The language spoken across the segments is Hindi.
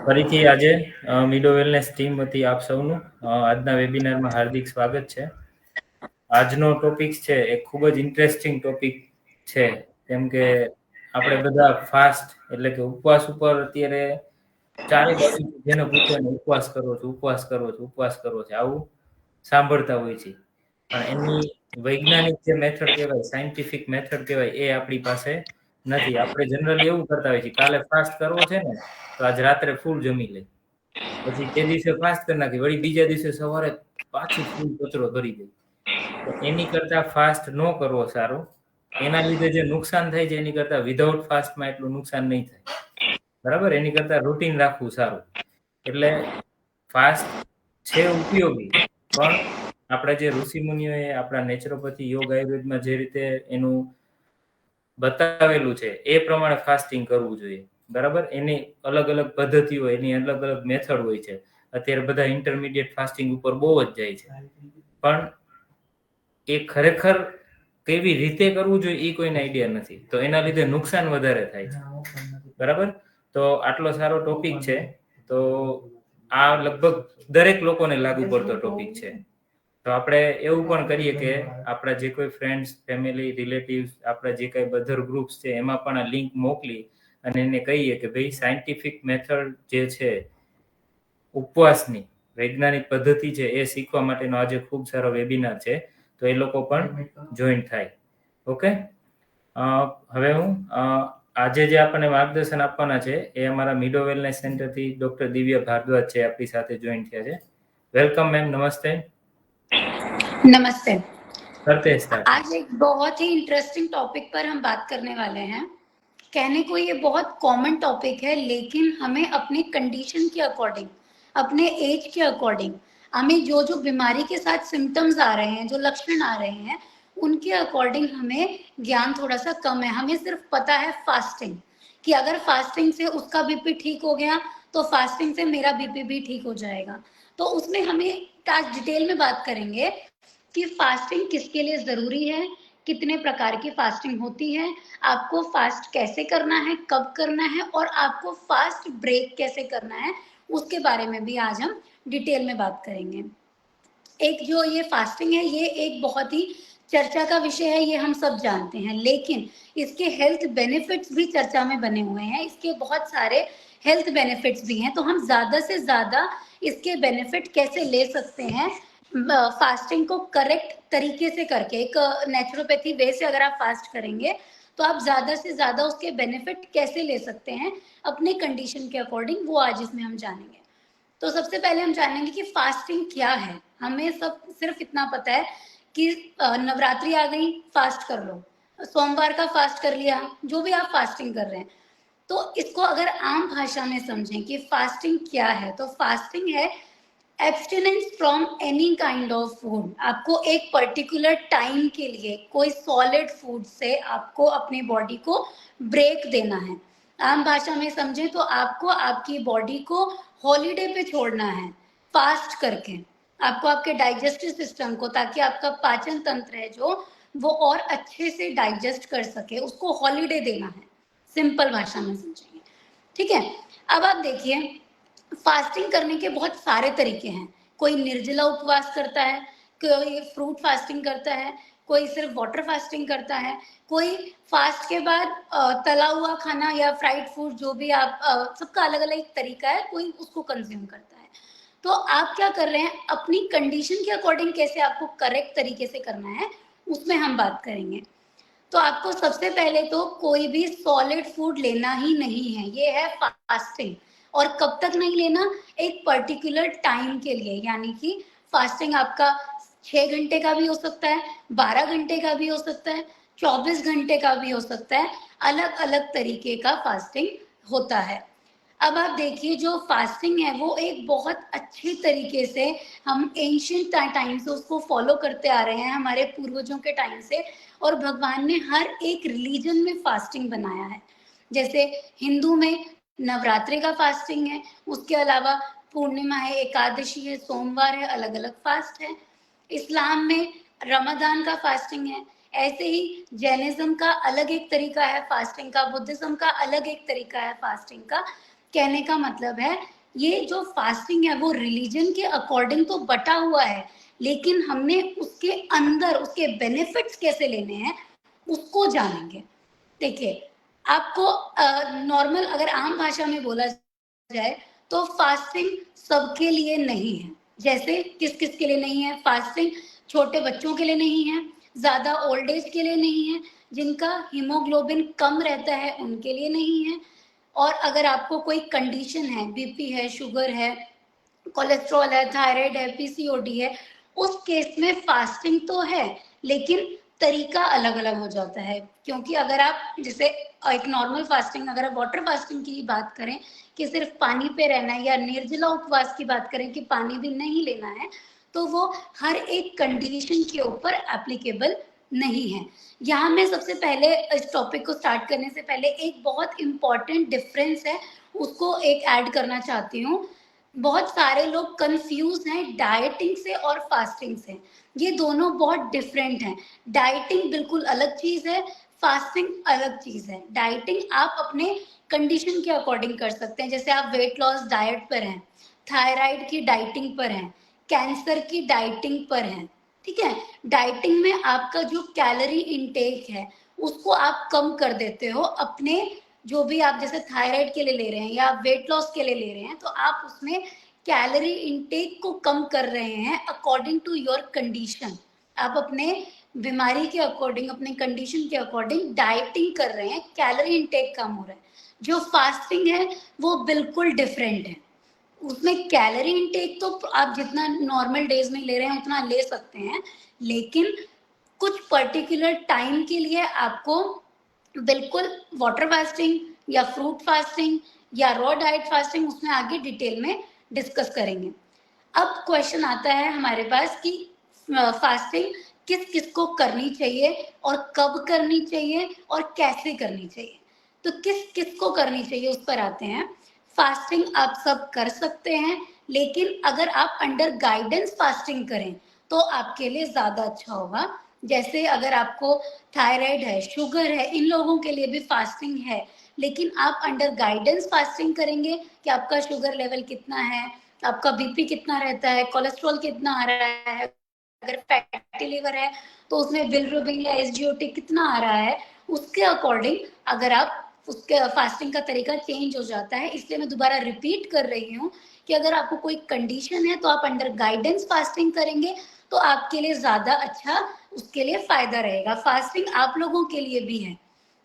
ફરીથી આજે મીડો વેલનેસ ટીમ વતી આપ સૌનું આજના વેબિનારમાં હાર્દિક સ્વાગત છે. આજનો ટોપિક છે એ ખૂબ જ ઇન્ટરેસ્ટિંગ ટોપિક છે, કેમ કે આપણે બધા ફાસ્ટ એટલે કે ઉપવાસ ઉપર અત્યારે ચારે બાજુ જેને પૂછો ને ઉપવાસ કરો છો, ઉપવાસ કરો છો, ઉપવાસ કરો છો, આવું સાંભળતા હોય છે. પણ એની વૈજ્ઞાનિક જે મેથડ કહેવાય, સાયન્ટિફિક મેથડ કહેવાય, એ આપણી પાસે નથી. આપણે જનરલી એવું કરતા હોય છે, કાલે ફાસ્ટ કરવો છે ને તો આજ રાત્રે ફૂલ જમી લે, પછી તે દિવસે ફાસ્ટ કરી નાખી, વળી બીજા દિવસે સવારે પાછું ફૂલ કચરો કરી દે. તો એની કરતા ફાસ્ટ ન કરવો સારો. એના લીધે જે નુકસાન થાય છે એની કરતા વિધાઉટ ફાસ્ટમાં એટલું નુકસાન નહીં થાય. બરાબર, એની કરતા રૂટીન રાખવું સારું. એટલે ફાસ્ટ છે ઉપયોગી, પણ આપણે જે ઋષિ મુનિઓએ આપણા નેચરોપેથી યોગ આયુર્વેદમાં જે રીતે એનું બતાવેલું છે એ પ્રમાણે ફાસ્ટિંગ કરવું જોઈએ. બરાબર, એની અલગ અલગ પદ્ધતિઓ, એની અલગ અલગ મેથડ હોય છે. અત્યારે બધા ઇન્ટરમીડિયેટ ફાસ્ટિંગ ઉપર બહુ જ જાય છે, પણ એ ખરેખર કેવી રીતે કરવું જોઈએ એ કોઈને આઈડિયા નથી. તો એના લીધે નુકસાન વધારે થાય છે. બરાબર, તો આટલો સારો ટોપિક છે, તો આ લગભગ દરેક લોકોને લાગુ પડતો ટોપિક છે. તો આપણે એવું પણ કરીએ કે આપણા જે કોઈ ફ્રેન્ડ્સ, ફેમિલી, રિલેટિવ્સ, આપણા જે કઈ બધર ગ્રુપ્સ છે એમાં પણ આ લિંક મોકલી અને એને કહીએ કે ભાઈ સાયન્ટિફિક મેથડ જે છે ઉપવાસની વૈજ્ઞાનિક પદ્ધતિ છે એ શીખવા માટેનો આજે ખૂબ સારો વેબિનાર છે, તો એ લોકો પણ જોઈન થાય. ઓકે, હવે હું આજે જે આપણને માર્ગદર્શન આપવાના છે એ અમારા મીડો વેલનેસ સેન્ટરથી ડોક્ટર દિવ્ય ભારદ્વાજ છે, આપણી સાથે જોઈન થયા છે. वेलकम मैम, नमस्ते। नमस्ते। करते हैं स्टार्ट। आज एक बहुत ही इंटरेस्टिंग टॉपिक पर हम बात करने वाले हैं। कहने को ये बहुत कॉमन टॉपिक है, लेकिन हमें अपने कंडीशन के अकॉर्डिंग, अपने एज के अकॉर्डिंग, हमें जो जो बीमारी के साथ सिम्टम्स आ रहे हैं, जो लक्षण आ रहे हैं, उनके अकॉर्डिंग हमें ज्ञान थोड़ा सा कम है। हमें सिर्फ पता है फास्टिंग, कि अगर फास्टिंग से उसका बीपी ठीक हो गया तो फास्टिंग से मेरा बीपी भी ठीक हो जाएगा। तो उसमें हमें आज डिटेल में बात करेंगे कि फास्टिंग किसके लिए जरूरी है, कितने प्रकार की फास्टिंग होती है, आपको फास्ट कैसे करना है, कब करना है, और आपको फास्ट ब्रेक कैसे करना है, उसके बारे में भी आज हम डिटेल में बात करेंगे। एक जो ये फास्टिंग है, ये एक बहुत ही चर्चा का विषय है, ये हम सब जानते हैं, लेकिन इसके हेल्थ बेनिफिट्स भी चर्चा में बने हुए हैं। इसके बहुत सारे हेल्थ बेनिफिट्स भी हैं, तो हम ज़्यादा से ज़्यादा इसके बेनिफिट कैसे ले सकते हैं फास्टिंग को करेक्ट तरीके से करके। एक नेचुरोपैथी वे से अगर आप फास्ट करेंगे तो आप ज़्यादा से ज़्यादा उसके बेनिफिट कैसे ले सकते हैं अपने कंडीशन के अकॉर्डिंग, वो आज इसमें हम जानेंगे। तो सबसे पहले हम जानेंगे कि फास्टिंग क्या है। हमें सब सिर्फ इतना पता है कि नवरात्रि आ गई, फास्ट कर लो, सोमवार का फास्ट कर लिया, जो भी आप फास्टिंग कर रहे हैं। तो इसको अगर आम भाषा में समझें कि फास्टिंग क्या है, तो फास्टिंग है abstinence from any kind of food. आपको एक पर्टिकुलर टाइम के लिए कोई सॉलिड फूड से आपको अपनी बॉडी को ब्रेक देना है। आम भाषा में समझें तो आपको आपकी बॉडी को हॉलीडे पे छोड़ना है फास्ट करके, आपको आपके डाइजेस्टिव सिस्टम को, ताकि आपका पाचन तंत्र है जो वो और अच्छे से डाइजेस्ट कर सके, उसको हॉलीडे देना है। सिंपल भाषा में समझेंगे, ठीक है। अब आप देखिए, फास्टिंग करने के बहुत सारे तरीके हैं। कोई निर्जला उपवास करता है, कोई फ्रूट फास्टिंग करता है, कोई सिर्फ वाटर फास्टिंग करता है, कोई फास्ट के बाद तला हुआ खाना या फ्राइड फूड, जो भी आप सबका अलग अलग तरीका है, कोई उसको कंज्यूम करता है। तो आप क्या कर रहे हैं, अपनी कंडीशन के अकॉर्डिंग कैसे आपको करेक्ट तरीके से करना है, उसमें हम बात करेंगे। तो आपको सबसे पहले तो कोई भी सॉलिड फूड लेना ही नहीं है, ये है फास्टिंग। और कब तक नहीं लेना, एक पर्टिकुलर टाइम के लिए, यानी कि फास्टिंग आपका 6 घंटे का भी हो सकता है, 12 घंटे का भी हो सकता है, 24 घंटे का भी हो सकता है, अलग अलग तरीके का फास्टिंग होता है। अब आप देखिए, जो फास्टिंग है वो एक बहुत अच्छे तरीके से हम एंशियंट टाइम से उसको फॉलो करते आ रहे हैं, हमारे पूर्वजों के टाइम से। और भगवान ने हर एक रिलीजन में फास्टिंग बनाया है। जैसे हिंदू में नवरात्रि का फास्टिंग है, उसके अलावा पूर्णिमा है, एकादशी है, सोमवार है, अलग अलग फास्ट है। इस्लाम में रमजान का फास्टिंग है। ऐसे ही जैनिज्म का अलग एक तरीका है फास्टिंग का, बुद्धिज्म का अलग एक तरीका है फास्टिंग का। कहने का मतलब है ये जो फास्टिंग है वो रिलीजन के अकॉर्डिंग तो बटा हुआ है, लेकिन हमने उसके अंदर उसके बेनिफिट्स कैसे लेने हैं उसको जानेंगे। देखिए, आपको नॉर्मल अगर आम भाषा में बोला जाए तो फास्टिंग सबके लिए नहीं है। जैसे किस किस के लिए नहीं है फास्टिंग? छोटे बच्चों के लिए नहीं है, ज्यादा ओल्ड एज के लिए नहीं है, जिनका हीमोग्लोबिन कम रहता है उनके लिए नहीं है, और अगर आपको कोई कंडीशन है, बीपी है, शुगर है, कोलेस्ट्रॉल है, थायराइड है, पीसीओडी है, उस केस में फास्टिंग तो है, लेकिन तरीका अलग अलग हो जाता है। क्योंकि अगर आप जैसे एक नॉर्मल फास्टिंग, अगर आप वाटर फास्टिंग की बात करें कि सिर्फ पानी पे रहना है, या निर्जला उपवास की बात करें कि पानी भी नहीं लेना है, तो वो हर एक कंडीशन के ऊपर एप्लीकेबल नहीं है। यहाँ मैं सबसे पहले इस टॉपिक को स्टार्ट करने से पहले एक बहुत इंपॉर्टेंट डिफरेंस है उसको एक ऐड करना चाहती हूँ। बहुत सारे लोग कंफ्यूज हैं डाइटिंग से और फास्टिंग से। ये दोनों बहुत डिफरेंट हैं। डाइटिंग बिल्कुल अलग चीज है, फास्टिंग अलग चीज है। डाइटिंग आप अपने कंडीशन के अकॉर्डिंग कर सकते हैं। जैसे आप वेट लॉस डाइट पर हैं, थायराइड की डाइटिंग पर हैं, कैंसर की डाइटिंग पर हैं, ठीक है। डाइटिंग में आपका जो कैलोरी इनटेक है उसको आप कम कर देते हो। अपने जो भी आप जैसे थायराइड के लिए ले रहे हैं या वेट लॉस के लिए ले रहे हैं, तो आप उसमें कैलोरी इनटेक को कम कर रहे हैं अकॉर्डिंग टू योर कंडीशन। आप अपने बीमारी के अकॉर्डिंग, अपने कंडीशन के अकॉर्डिंग डाइटिंग कर रहे हैं, कैलोरी इनटेक कम हो रहा है। जो फास्टिंग है वो बिल्कुल डिफरेंट है। उसमें कैलोरी इनटेक तो आप जितना नॉर्मल डेज में ले रहे हैं उतना ले सकते हैं, लेकिन कुछ पर्टिकुलर टाइम के लिए आपको बिल्कुल वाटर फास्टिंग या फ्रूट फास्टिंग या रॉ डाइट फास्टिंग, उसमें आगे डिटेल में डिस्कस करेंगे। अब क्वेश्चन आता है हमारे पास कि फास्टिंग किस किस को करनी चाहिए और कब करनी चाहिए और कैसे करनी चाहिए। तो किस किस को करनी चाहिए उस पर आते हैं। फास्टिंग आप सब कर सकते हैं, लेकिन अगर आप अंडर गाइडेंस फास्टिंग करें तो आपके लिए ज्यादा अच्छा होगा। जैसे अगर आपको थायराइड है, शुगर है, इन लोगों के लिए भी फास्टिंग है, लेकिन आप अंडर गाइडेंस फास्टिंग करेंगे कि आपका शुगर लेवल कितना है, आपका बीपी कितना रहता है, कोलेस्ट्रॉल कितना आ रहा है, अगर फैटी लिवर है तो उसमें बिलिरुबिन या एसजीओटी कितना आ रहा है, उसके अकॉर्डिंग अगर आप उसके फास्टिंग का तरीका चेंज हो जाता है। इसलिए मैं दोबारा रिपीट कर रही हूँ कि अगर आपको कोई कंडीशन है तो आप अंडर गाइडेंस फास्टिंग करेंगे तो आपके लिए ज्यादा अच्छा, उसके लिए फायदा रहेगा। फास्टिंग आप लोगों के लिए भी है।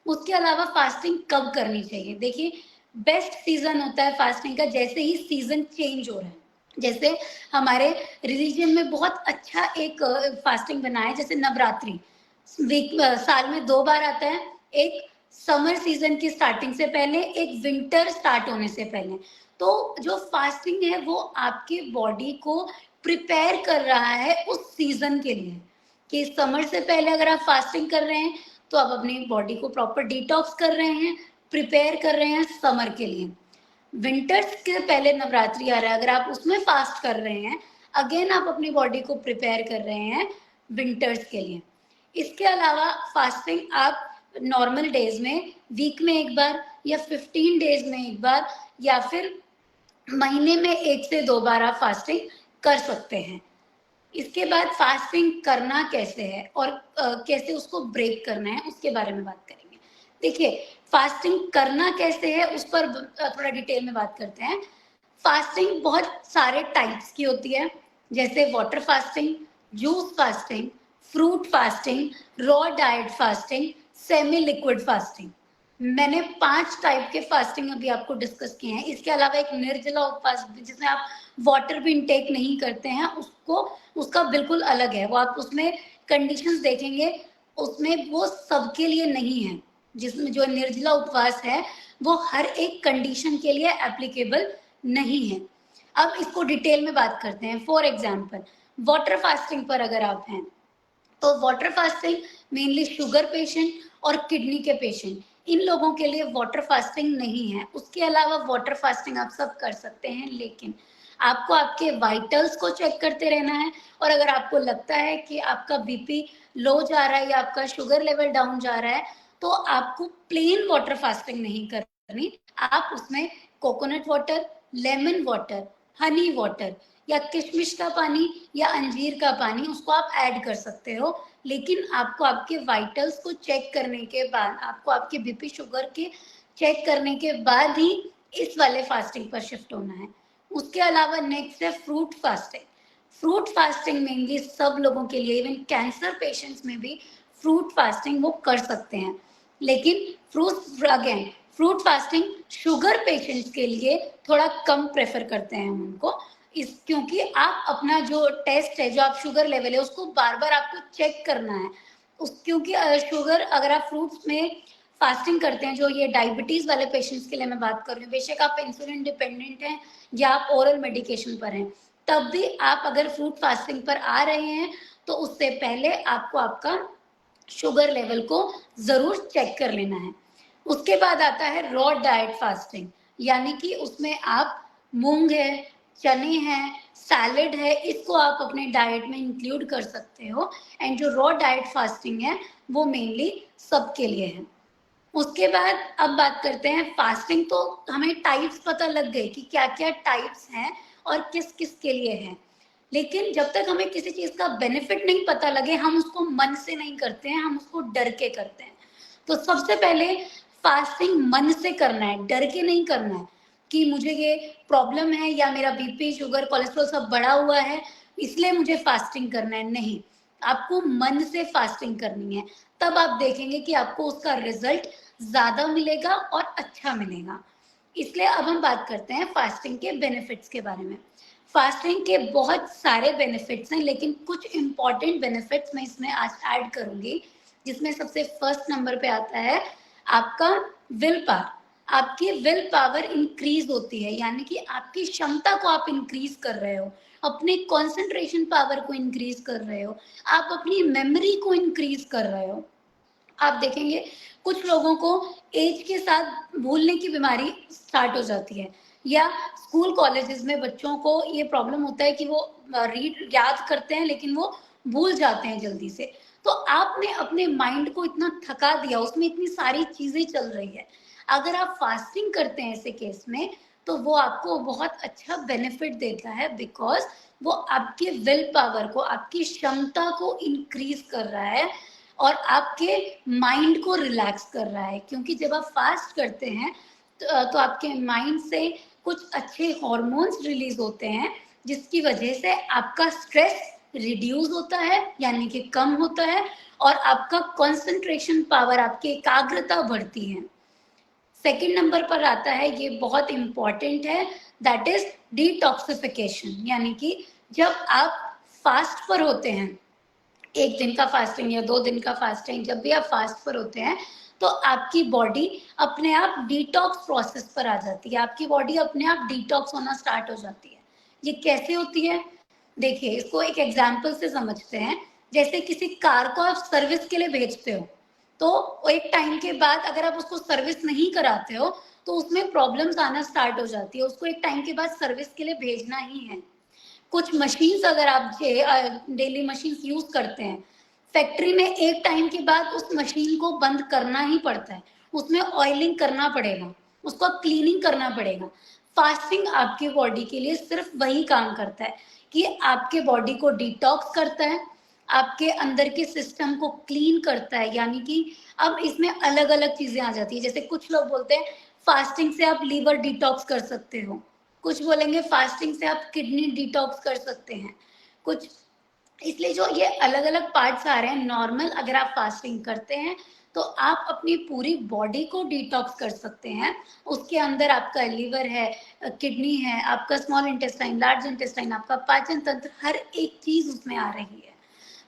उसके अलावा फास्टिंग कब करनी चाहिए? देखिए, बेस्ट सीजन होता है फास्टिंग का जैसे ही सीजन चेंज हो रहा है। जैसे हमारे रिलीजन में बहुत अच्छा एक फास्टिंग बना है, जैसे नवरात्रि वीक साल में 2 बार आता है, एक समर सीजन की स्टार्टिंग से पहले, एक विंटर स्टार्ट होने से पहले। तो जो फास्टिंग है वो आपके बॉडी को प्रिपेयर कर रहा है उस सीजन के लिए, कि समर से पहले अगर आप फास्टिंग कर रहे हैं तो आप अपनी बॉडी को प्रॉपर डिटॉक्स कर रहे हैं, प्रिपेयर कर रहे हैं समर के लिए। विंटर्स के पहले नवरात्रि आ रहा है, अगर आप उसमें फास्ट कर रहे हैं, अगेन आप अपनी बॉडी को प्रिपेयर कर रहे हैं विंटर्स के लिए। इसके अलावा फास्टिंग आप नॉर्मल डेज में वीक में एक बार या 15 डेज में एक बार या फिर महीने में 1 से 2 बार आप फास्टिंग कर सकते हैं। इसके बाद फास्टिंग करना कैसे है और कैसे उसको ब्रेक करना है उसके बारे में बात करेंगे। देखिए, फास्टिंग करना कैसे है उस पर थोड़ा डिटेल में बात करते हैं। फास्टिंग बहुत सारे टाइप्स की होती है, जैसे water fasting, juice fasting, fruit fasting, raw diet fasting, semi liquid fasting. मैंने 5 टाइप के फास्टिंग अभी आपको डिस्कस किए हैं। इसके अलावा एक निर्जला उपवास जिसमें आप वाटर भी इनटेक नहीं करते हैं, उसको उसका बिल्कुल अलग है। वो आप उसमें कंडीशंस देखेंगे, उसमें वो सबके लिए नहीं है। जिसमें जो निर्जला उपवास है वो हर एक कंडीशन के लिए एप्लीकेबल नहीं है। अब इसको डिटेल में बात करते हैं। फॉर एग्जाम्पल, वाटर फास्टिंग पर अगर आप हैं तो water fasting mainly sugar patient और किडनी के पेशेंट, इन लोगों के लिए वाटर फास्टिंग नहीं है। उसके अलावा वाटर फास्टिंग आप सब कर सकते हैं, लेकिन आपको आपके वाइटल्स को चेक करते रहना है। और अगर आपको लगता है कि आपका बीपी लो जा रहा है या आपका शुगर लेवल डाउन जा रहा है, तो आपको प्लेन वाटर फास्टिंग नहीं करनी। आप उसमें coconut water lemon water, Honey water या किशमिश का पानी या अंजीर का पानी, उसको आप ऐड कर सकते हो। लेकिन आपको आपके वाइटल्स को चेक करने के बाद, आपको आपके बीपी शुगर के चेक करने के बाद ही इस वाले फास्टिंग पर शिफ्ट होना है। उसके अलावा नेक्स्ट है fruit fasting. Fruit fasting mainly सब लोगों के लिए, इवन कैंसर पेशेंट्स में भी फ्रूट फास्टिंग वो कर सकते हैं। लेकिन फ्रूट फास्टिंग शुगर पेशेंट्स के लिए थोड़ा कम प्रेफर करते हैं हम उनको, इस क्योंकि आप अपना जो टेस्ट है, जो आप शुगर लेवल है, उसको बार बार आपको चेक करना है। क्योंकि शुगर अगर आप फ्रूट्स में फास्टिंग करते हैं, जो ये डायबिटीज वाले पेशेंट्स के लिए मैं बात कर रही हूँ, बेशक आप इंसुलिन डिपेंडेंट हैं या आप ओरल मेडिकेशन पर हैं, तब भी आप अगर फ्रूट फास्टिंग पर आ रहे हैं तो उससे पहले आपको आपका शुगर लेवल को जरूर चेक कर लेना है। उसके बाद आता है रॉ डाइट फास्टिंग, यानी कि उसमें आप मूंग है, चने हैं, सैलेड है, इसको आप अपने डाइट में इंक्लूड कर सकते हो। एंड जो रॉ डाइट फास्टिंग है वो मेनली सबके लिए है। उसके बाद अब बात करते हैं फास्टिंग। तो हमें टाइप्स पता लग गए कि क्या क्या टाइप्स हैं और किस किस के लिए है। लेकिन जब तक हमें किसी चीज का बेनिफिट नहीं पता लगे, हम उसको मन से नहीं करते हैं, हम उसको डर के करते हैं। तो सबसे पहले फास्टिंग मन से करना है, डर के नहीं करना है कि मुझे ये प्रॉब्लम है या मेरा बीपी शुगर कोलेस्ट्रॉल सब बढ़ा हुआ है इसलिए मुझे फास्टिंग करना है। नहीं, आपको मन से फास्टिंग करनी है, तब आप देखेंगे कि आपको उसका रिजल्ट ज्यादा मिलेगा और अच्छा मिलेगा। इसलिए अब हम बात करते हैं फास्टिंग के बेनिफिट्स के बारे में। फास्टिंग के बहुत सारे बेनिफिट्स हैं, लेकिन कुछ इंपॉर्टेंट बेनिफिट्स मैं इसमें आज ऐड करूंगी, जिसमें सबसे फर्स्ट नंबर पे आता है आपका विल पावर। आपकी विल पावर इंक्रीज होती है, यानी कि आपकी क्षमता को आप इंक्रीज कर रहे हो, अपने कंसंट्रेशन पावर को इंक्रीज कर रहे हो, आप अपनी मेमोरी को इंक्रीज कर रहे हो। आप देखेंगे कुछ लोगों को एज के साथ भूलने की बीमारी स्टार्ट हो जाती है, या स्कूल कॉलेजेस में बच्चों को ये प्रॉब्लम होता है कि वो रीड याद करते हैं लेकिन वो भूल जाते हैं जल्दी से। तो आपने अपने माइंड को इतना थका दिया, उसमें इतनी सारी चीजें चल रही है। अगर आप फास्टिंग करते हैं ऐसे केस में, तो वो आपको बहुत अच्छा बेनिफिट देता है, बिकॉज वो आपके विल पावर को, आपकी क्षमता को इंक्रीज कर रहा है और आपके माइंड को रिलैक्स कर रहा है। क्योंकि जब आप फास्ट करते हैं तो आपके माइंड से कुछ अच्छे हॉर्मोन्स रिलीज होते हैं, जिसकी वजह से आपका स्ट्रेस रिड्यूस होता है, यानी कि कम होता है, और आपका कंसंट्रेशन पावर, आपकी एकाग्रता बढ़ती है। सेकंड नंबर पर आता है, ये बहुत इंपॉर्टेंट है, दैट इज डिटॉक्सिफिकेशन। यानी कि जब आप फास्ट पर होते हैं, एक दिन का फास्टिंग या 2 दिन का फास्टिंग, जब भी आप फास्ट पर होते हैं तो आपकी बॉडी अपने आप डिटॉक्स प्रोसेस पर आ जाती है, आपकी बॉडी अपने आप डिटॉक्स होना स्टार्ट हो जाती है। ये कैसे होती है? देखिए, इसको एक एग्जाम्पल से समझते हैं। जैसे किसी कार को आप सर्विस के लिए भेजते हो, तो एक टाइम के बाद अगर आप उसको सर्विस नहीं कराते हो तो उसमें प्रॉब्लम्स आना स्टार्ट हो जाती है। उसको एक टाइम के बाद सर्विस के लिए भेजना ही है। कुछ मशीन्स अगर आप डेली मशीन्स यूज करते हैं, फैक्ट्री में एक टाइम के बाद उस मशीन को बंद करना ही पड़ता है, उसमें ऑयलिंग करना पड़ेगा, उसको क्लीनिंग करना पड़ेगा। फास्टिंग आपके बॉडी के लिए सिर्फ वही काम करता है कि आपके बॉडी को डिटॉक्स करता है, आपके अंदर के सिस्टम को क्लीन करता है। यानी कि अब इसमें अलग अलग चीजें आ जाती है। जैसे कुछ लोग बोलते हैं फास्टिंग से आप लीवर डिटॉक्स कर सकते हो, कुछ बोलेंगे फास्टिंग से आप किडनी डिटॉक्स कर सकते हैं, कुछ। इसलिए जो ये अलग अलग पार्ट्स आ रहे हैं, नॉर्मल अगर आप फास्टिंग करते हैं तो आप अपनी पूरी बॉडी को डिटॉक्स कर सकते हैं। उसके अंदर आपका लीवर है, किडनी है, आपका स्मॉल इंटेस्टाइन, लार्ज इंटेस्टाइन, आपका पाचन तंत्र, हर एक चीज उसमें आ रही है।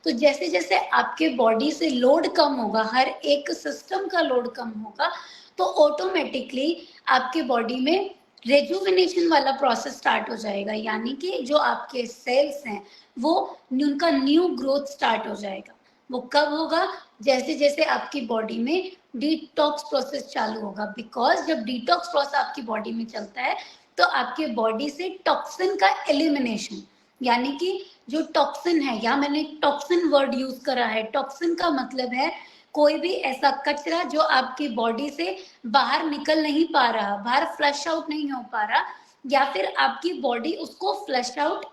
तो जैसे जैसे आपके बॉडी से लोड कम होगा, हर एक सिस्टम का लोड कम होगा, तो ऑटोमेटिकली आपके बॉडी में रेजुविनेशन वाला प्रोसेस स्टार्ट हो जाएगा। यानी कि जो आपके सेल्स हैं वो उनका न्यू ग्रोथ स्टार्ट हो जाएगा। वो कब होगा? जैसे जैसे आपकी बॉडी में डिटॉक्स प्रोसेस चालू होगा। बिकॉज जब डिटॉक्स प्रोसेस आपकी बॉडी में चलता है तो आपके बॉडी से टॉक्सिन का एलिमिनेशन, यानी कि जो टॉक्सिन है, या मैंने टॉक्सिन वर्ड यूज करा है, टॉक्सिन का मतलब है कोई भी ऐसा कचरा जो आपकी बॉडी से बाहर निकल नहीं पा रहा, बाहर फ्लश आउट नहीं हो पा रहा, या फिर आपकी बॉडी उसको फ्लश आउट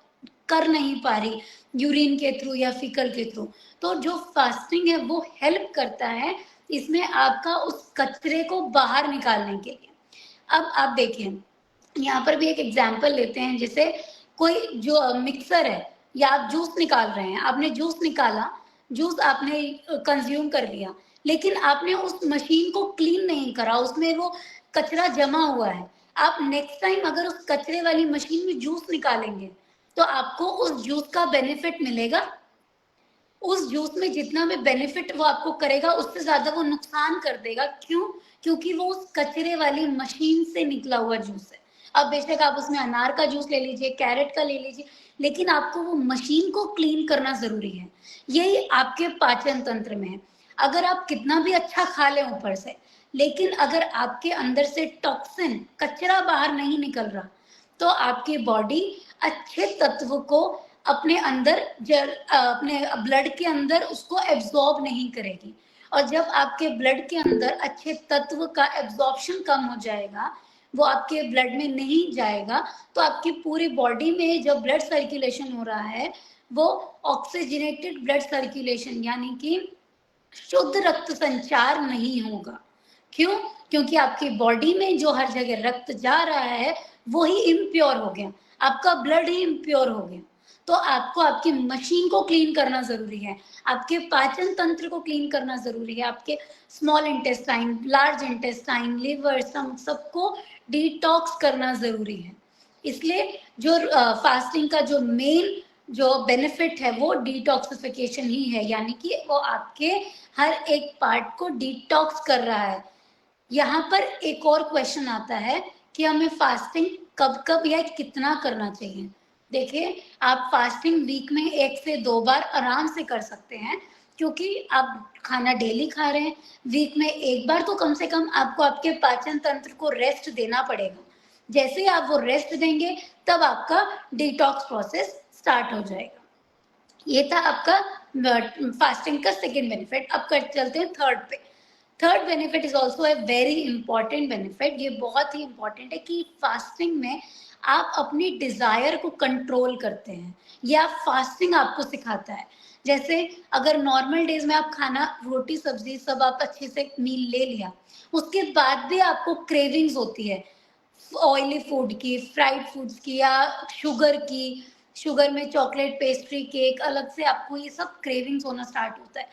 कर नहीं पा रही यूरिन के थ्रू या फीकल के थ्रू। तो जो फास्टिंग है वो हेल्प करता है इसमें आपका उस कचरे को बाहर निकालने के लिए। अब आप देखिए, यहाँ पर भी एक एग्जाम्पल लेते हैं, जैसे कोई जो मिक्सर है या आप जूस निकाल रहे हैं, आपने जूस निकाला, जूस आपने कंज्यूम कर लिया, लेकिन आपने उस मशीन को क्लीन नहीं करा, उसमें वो कचरा जमा हुआ है। आप नेक्स्ट टाइम अगर उस कचरे वाली मशीन में जूस निकालेंगे तो आपको उस जूस का बेनिफिट मिलेगा? उस जूस में जितना भी बेनिफिट वो आपको करेगा उससे ज्यादा वो नुकसान कर देगा। क्यों? क्योंकि वो उस कचरे वाली मशीन से निकला हुआ जूस है। अब बेशक आप उसमें अनार का जूस ले लीजिए, कैरेट का ले लीजिए, लेकिन आपको वो मशीन को क्लीन करना जरूरी है। यही आपके पाचन तंत्र में है। अगर आप कितना भी अच्छा खा लें ऊपर से, लेकिन अगर आपके अंदर से टॉक्सिन, कचरा बाहर नहीं निकल रहा, तो आपकी बॉडी अच्छे तत्व को अपने अंदर अपने ब्लड के अंदर उसको एब्जॉर्ब नहीं करेगी। और जब आपके ब्लड के अंदर अच्छे तत्व का एब्जॉर्प्शन कम हो जाएगा, वो आपके ब्लड में नहीं जाएगा, तो आपकी पूरी बॉडी में जब ब्लड सर्कुलेशन हो रहा है वो ऑक्सीजनेटेड ब्लड सर्कुलेशन यानी कि शुद्ध रक्त संचार नहीं होगा। क्यों? क्योंकि आपकी बॉडी में जो हर जगह रक्त जा रहा है वो ही इम्प्योर हो गया, आपका ब्लड ही इम्प्योर हो गया। तो आपको आपकी मशीन को क्लीन करना जरूरी है, आपके पाचन तंत्र को क्लीन करना जरूरी है, आपके small intestine, large intestine, liver, सबको डिटॉक्स करना जरूरी है। इसलिए जो फास्टिंग का जो मेन जो बेनिफिट है वो डिटॉक्सिफिकेशन ही है, यानी कि वो आपके हर एक पार्ट को डिटॉक्स कर रहा है। यहाँ पर एक और क्वेश्चन आता है कि हमें फास्टिंग कब कब या कितना करना चाहिए। देखिए, आप फास्टिंग वीक में 1 से 2 बार आराम से कर सकते हैं, क्योंकि आप खाना डेली खा रहे हैं। वीक में 1 बार तो कम से कम आपको आपके पाचन तंत्र को रेस्ट देना पड़ेगा। जैसे ही आप वो रेस्ट देंगे तब आपका डिटॉक्स प्रोसेस स्टार्ट हो जाएगा। ये था आपका फास्टिंग का सेकेंड बेनिफिट। अब चलते हैं थर्ड पे। Third benefit is also a very important benefit. ये बहुत ही इंपॉर्टेंट है कि फास्टिंग में आप अपनी डिजायर को कंट्रोल करते हैं, या फास्टिंग आपको सिखाता है। जैसे अगर नॉर्मल डेज में आप खाना, रोटी सब्जी सब आप अच्छे से मील ले लिया, उसके बाद भी आपको क्रेविंग्स होती है ऑयली फूड की, फ्राइड फूड्स की, या शुगर की, शुगर में चॉकलेट, पेस्ट्री, केक, अलग से आपको ये सब क्रेविंग्स होना स्टार्ट होता है।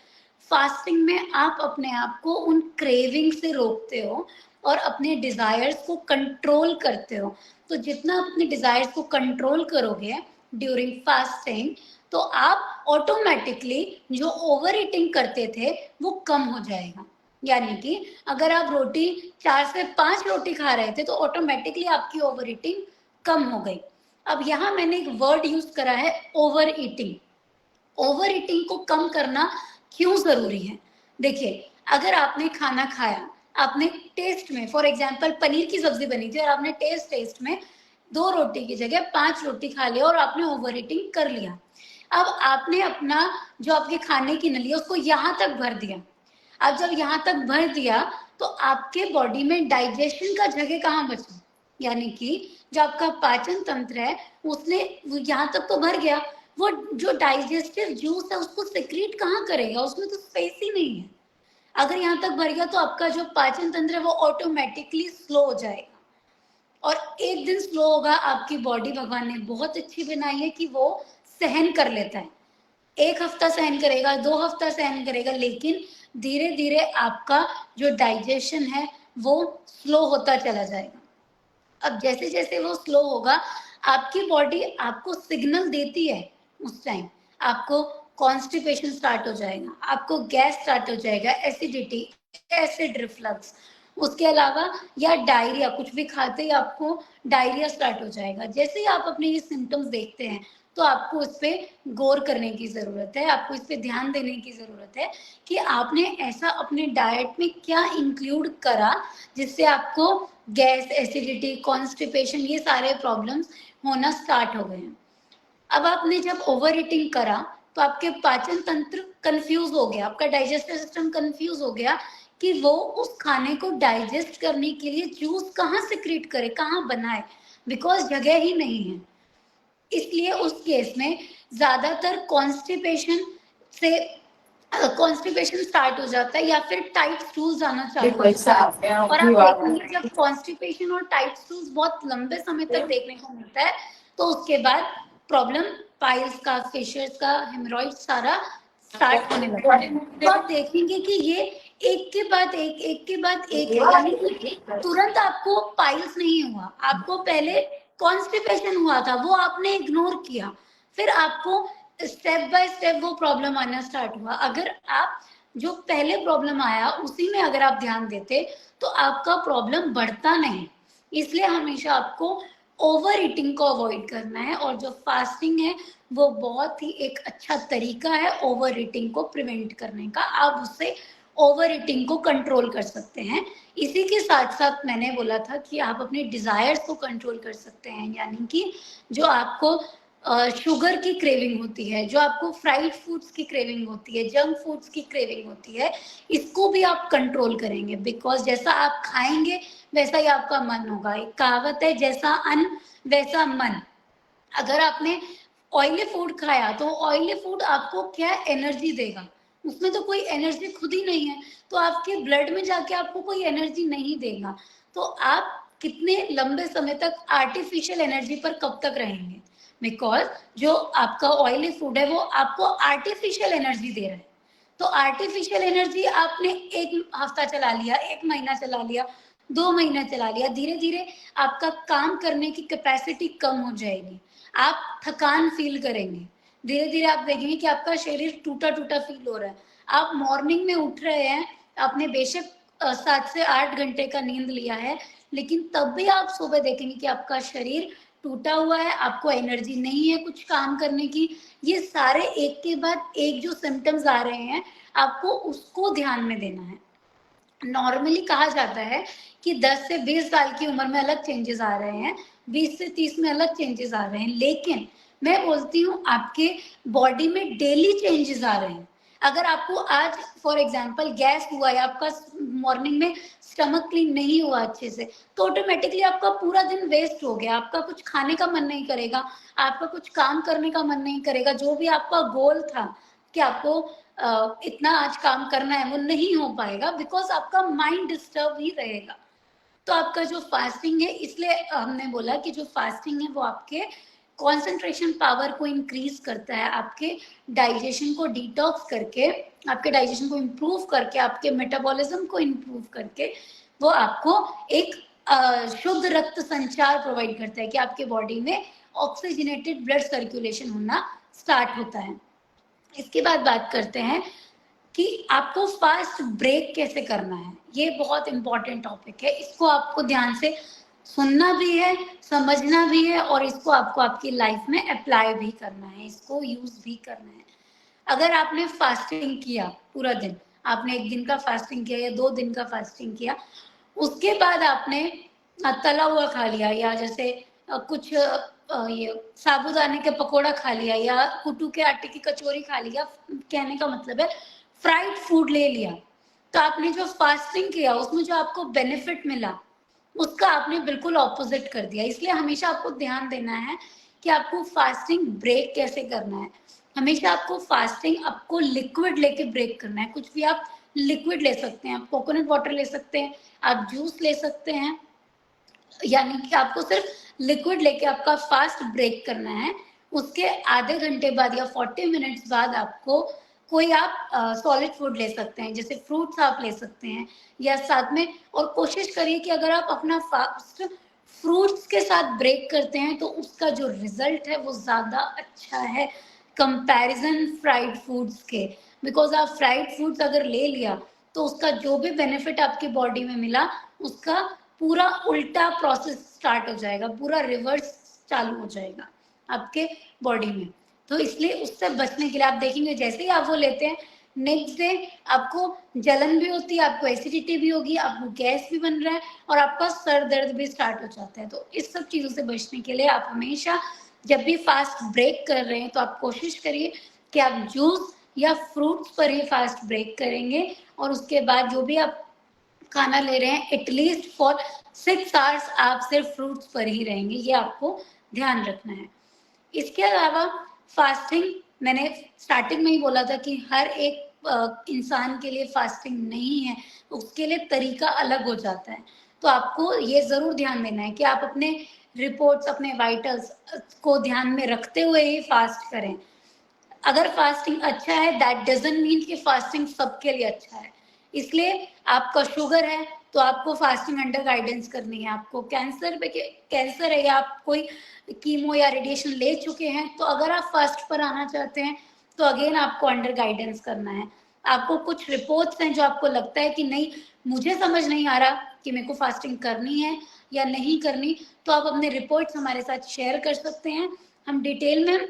फास्टिंग में आप अपने आप को उन क्रेविंग से रोकते हो और अपने डिजायर्स को कंट्रोल करते हो। तो जितना अपने डिजायर्स को कंट्रोल करोगे ड्यूरिंग फास्टिंग, तो आप ऑटोमेटिकली जो ओवर ईटिंग करते थे वो कम हो जाएगा। यानी कि अगर आप रोटी 4 से 5 रोटी खा रहे थे तो ऑटोमेटिकली आपकी ओवर ईटिंग कम हो गई। अब यहाँ मैंने एक वर्ड यूज करा है, ओवर ईटिंग। ओवर ईटिंग को कम करना क्यों जरूरी है? देखिए, अगर आपने खाना खाया, आपने टेस्ट में, फॉर एग्जाम्पल पनीर की सब्जी बनी थी और आपने टेस्ट में 2 रोटी की जगह 5 रोटी खा लिया और आपने ओवर ईटिंग कर लिया। अब आपने अपना जो आपके खाने की नली है उसको यहाँ तक भर दिया। अब जब यहाँ तक भर दिया तो आपके बॉडी में डाइजेशन का जगह कहाँ बचा? यानी कि जो आपका पाचन तंत्र है उसने यहाँ तक तो भर गया, वो जो डाइजेस्टिव जूस है उसको सिक्रीट कहाँ करेगा? उसमें तो स्पेस ही नहीं है। अगर यहाँ तक भर गया तो आपका जो पाचन तंत्र है वो ऑटोमेटिकली स्लो हो जाएगा, और एक दिन स्लो होगा। आपकी बॉडी भगवान ने बहुत अच्छी बनाई है कि वो सहन कर लेता है। 1 हफ्ता सहन करेगा, 2 हफ्ता सहन करेगा, लेकिन धीरे धीरे आपका जो डाइजेशन है वो स्लो होता चला जाएगा। अब जैसे जैसे वो स्लो होगा, आपकी बॉडी आपको सिग्नल देती है। उस टाइम आपको कॉन्स्टिपेशन स्टार्ट हो जाएगा, आपको गैस स्टार्ट हो जाएगा, एसिडिटी, एसिड रिफ्लक्स, उसके अलावा या डायरिया, कुछ भी खाते ही आपको डायरिया स्टार्ट हो जाएगा। जैसे ही आप अपने ये सिम्टम्स देखते हैं तो आपको इस पे गौर करने की जरूरत है, आपको इस पे ध्यान देने की जरूरत है कि आपने ऐसा अपने डाइट में क्या इंक्लूड करा जिससे आपको गैस, एसिडिटी, कॉन्स्टिपेशन, ये सारे प्रॉब्लम्स होना स्टार्ट हो गए हैं। अब आपने जब ओवर ईटिंग करा तो आपके पाचन तंत्र कंफ्यूज हो गया, आपका डाइजेस्टिव सिस्टम कंफ्यूज हो गया कि वो उस खाने को डाइजेस्ट करने के लिए जूस कहाँ सिक्रीट करे, कहाँ बनाए। बिकॉज जगह ही नहीं है। इसलिए उस केस में ज्यादातर कॉन्स्टिपेशन स्टार्ट हो जाता है या फिर टाइट स्टूल्स आना चालू हो जाता है। और आप देखेंगे जब कॉन्स्टिपेशन और टाइट स्टूल्स बहुत लंबे समय तक देखने को मिलता है तो उसके बाद प्रॉब्लम पाइल्स का, फिशर्स का, हेमरॉइड सारा स्टार्ट होने लगता है। तो आप देखेंगे कि ये एक के बाद एक है, यानी कि तुरंत आपको पाइल्स नहीं हुआ, आपको पहले कॉन्स्टिपेशन हुआ था, वो आपने इग्नोर किया, फिर आपको स्टेप बाय स्टेप वो प्रॉब्लम आना स्टार्ट हुआ। अगर आप जो पहले प्रॉब्लम आया उसी में अगर आप ध्यान देते तो आपका प्रॉब्लम बढ़ता नहीं। इसलिए हमेशा आपको ओवर ईटिंग को अवॉइड करना है, और जो फास्टिंग है वो बहुत ही एक अच्छा तरीका है ओवर ईटिंग को प्रिवेंट करने का। आप उससे ओवर ईटिंग को कंट्रोल कर सकते हैं। इसी के साथ साथ मैंने बोला था कि आप अपने डिजायर्स को कंट्रोल कर सकते हैं, यानी कि जो आपको शुगर की क्रेविंग होती है, जो आपको फ्राइड फूड्स की क्रेविंग होती है, जंक फूड्स की क्रेविंग होती है, इसको भी आप कंट्रोल करेंगे। बिकॉज जैसा आप खाएंगे वैसा ही आपका मन होगा। एक कहावत है, जैसा अन्न वैसा मन। अगर आपने ऑयली फूड खाया तो ऑयली फूड आपको क्या एनर्जी देगा, उसमें तो कोई एनर्जी खुद ही नहीं है, तो आपके ब्लड में जाके आपको कोई एनर्जी नहीं देगा। तो आप कितने लंबे समय तक आर्टिफिशियल एनर्जी पर कब तक रहेंगे? बिकॉज जो आपका ऑयली फूड है वो आपको आर्टिफिशियल एनर्जी दे रहा है। तो आर्टिफिशियल एनर्जी आपने एक हफ्ता चला लिया, एक महीना चला लिया, 2 महीना चला लिया, धीरे धीरे आपका काम करने की कैपेसिटी कम हो जाएगी, आप थकान फील करेंगे, धीरे धीरे आप देखेंगे कि आपका शरीर टूटा टूटा फील हो रहा है। आप मॉर्निंग में उठ रहे हैं, आपने बेशक 7 से 8 घंटे का नींद लिया है, लेकिन तब भी आप सुबह देखेंगे कि आपका शरीर टूटा हुआ है, आपको एनर्जी नहीं है कुछ काम करने की। ये सारे एक के बाद एक जो सिम्टम्स आ रहे हैं, आपको उसको ध्यान में देना है। नॉर्मली कहा जाता है कि 10 से 20 साल की उम्र में अलग चेंजेस आ रहे हैं, 20 से 30 में अलग चेंजेस आ रहे हैं, लेकिन मैं बोलती हूँ आपके बॉडी में डेली चेंजेस आ रहे हैं। अगर आपको आज फॉर एग्जांपल गैस हुआ या आपका मॉर्निंग में स्टमक क्लीन नहीं हुआ अच्छे से, तो ऑटोमेटिकली आपका पूरा दिन वेस्ट हो गया, आपका कुछ खाने का मन नहीं करेगा, आपका कुछ काम करने का मन नहीं करेगा, जो भी आपका गोल था कि आपको इतना आज काम करना है वो नहीं हो पाएगा, बिकॉज आपका माइंड डिस्टर्ब ही रहेगा। तो आपका जो फास्टिंग है, इसलिए हमने बोला कि जो फास्टिंग है वो आपके कंसंट्रेशन पावर को इंक्रीज करता है, आपके डाइजेशन को डिटॉक्स करके, आपके डाइजेशन को इम्प्रूव करके, आपके मेटाबॉलिज्म को इम्प्रूव करके वो आपको एक शुद्ध रक्त संचार प्रोवाइड करता है कि आपके बॉडी में ऑक्सीजनेटेड ब्लड सर्कुलेशन होना स्टार्ट होता है। इसके बाद बात करते हैं कि आपको फास्ट ब्रेक कैसे करना है। ये बहुत इंपॉर्टेंट टॉपिक है, इसको आपको ध्यान से सुनना भी है, समझना भी है, और इसको आपको आपकी लाइफ में अप्लाई भी करना है, इसको यूज भी करना है। अगर आपने फास्टिंग किया पूरा दिन, आपने 1 दिन का फास्टिंग किया या 2 दिन का फास्टिंग किया, उसके बाद आपने तला हुआ खा लिया, या जैसे कुछ ये साबूदाने के पकोड़ा खा लिया या कुटू के आटे की कचौरी खा लिया, कहने का मतलब है फ्राइड फूड ले लिया, तो आपने जो फास्टिंग किया उसमें जो आपको बेनिफिट मिला उसका आपने बिल्कुल ऑपोजिट कर दिया। इसलिए हमेशा आपको ध्यान देना है कि आपको फास्टिंग ब्रेक कैसे करना है। हमेशा आपको फास्टिंग आपको लिक्विड लेके ब्रेक करना है। कुछ भी आप लिक्विड ले सकते हैं, आप कोकोनट वाटर ले सकते हैं, आप जूस ले सकते हैं, यानी कि आपको सिर्फ लिक्विड लेके आपका फास्ट ब्रेक करना है। उसके आधे घंटे बाद या 40 मिनट्स बाद आपको कोई आप सॉलिड फूड ले सकते हैं, जैसे फ्रूट्स आप ले सकते हैं या साथ में। और कोशिश करिए कि अगर आप अपना फास्ट फ्रूट्स के साथ ब्रेक करते हैं तो उसका जो रिजल्ट है वो ज़्यादा अच्छा है कंपैरिजन फ्राइड फूड्स के। बिकॉज आप फ्राइड फूड्स अगर ले लिया तो उसका जो भी बेनिफिट आपकी बॉडी में मिला उसका पूरा उल्टा प्रोसेस स्टार्ट हो जाएगा, पूरा रिवर्स चालू हो जाएगा आपके बॉडी में। तो इसलिए उससे बचने के लिए आप देखेंगे जैसे ही आप वो लेते हैं नेक्स्ट डे आपको जलन भी होती है, आपको एसिडिटी भी होगी, आपको गैस भी बन रहा है और आपका सर दर्द भी स्टार्ट हो जाता है। तो इस सब चीज़ों से बचने के लिए आप हमेशा जब भी फास्ट ब्रेक कर रहे हैं तो आप कोशिश करिए कि आप जूस या फ्रूट्स पर ही फास्ट ब्रेक करेंगे, और उसके बाद जो भी आप खाना ले रहे हैं, एटलीस्ट फॉर 6 आवर्स आप सिर्फ फ्रूट्स पर ही रहेंगे, ये आपको ध्यान रखना है। इसके अलावा फास्टिंग, मैंने स्टार्टिंग में ही बोला था कि हर एक इंसान के लिए फास्टिंग नहीं है, उसके लिए तरीका अलग हो जाता है। तो आपको ये जरूर ध्यान देना है कि आप अपने रिपोर्ट्स, अपने वाइटल्स को ध्यान में रखते हुए ही फास्ट करें। अगर फास्टिंग अच्छा है, दैट डजंट मीन कि फास्टिंग सबके लिए अच्छा है। इसलिए आपका शुगर है तो आपको फास्टिंग अंडर गाइडेंस करनी है। आपको कैंसर है या आप कोई कीमो या रेडिएशन ले चुके हैं, तो अगर आप फास्ट पर आना चाहते हैं तो अगेन आपको अंडर गाइडेंस करना है। आपको कुछ रिपोर्ट्स हैं जो आपको लगता है कि नहीं, मुझे समझ नहीं आ रहा कि मेरे को फास्टिंग करनी है या नहीं करनी, तो आप अपने रिपोर्ट्स हमारे साथ शेयर कर सकते हैं। हम डिटेल में